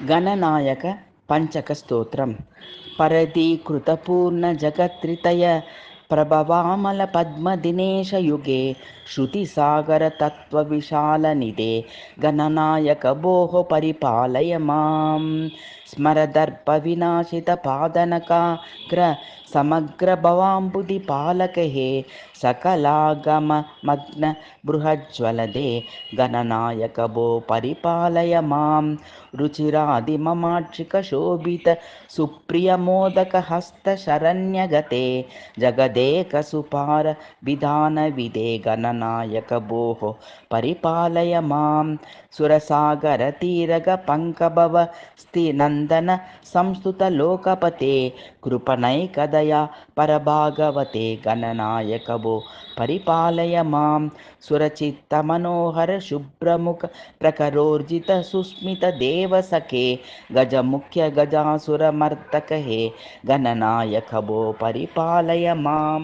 గణనాయక పంచక స్తోత్రం. పరదీకృతపూర్ణ జగత్రితయ ప్రభవామల పద్మదినేశయుగే శృతిసాగర తత్వ విశాల నిదే గణనాయక భోః పరిపాలయ మాం. స్మరదర్ప వినాశిత పాదనకాగ్ర సమగ్ర భవాంబుధి పాలక హే సకలాగమ మగ్న బృహజ్వలదే గణనాయక భో పరిపాలయ మాం. రుచిరాది మమాక్షిక శోభిత సుప్రియ మోదక హస్త శరణ్యగతే జగదేక సుపార విధాన విదే గణనాయక భోః పరిపాలయ మాం. సురసాగర తీరగ పంకభవ నందన సంస్థుత లోకపతే కృపణైకదయా పరభాగవతే గణనాయక భో పరిపాలయ మాం. సురచిత్త మనోహర శుభ్రముఖ ప్రఖరోర్జిత సుస్మిత దేవసఖే గజముఖ్య గజాసుర మర్దక హే గణనాయక భో పరిపాలయ మాం.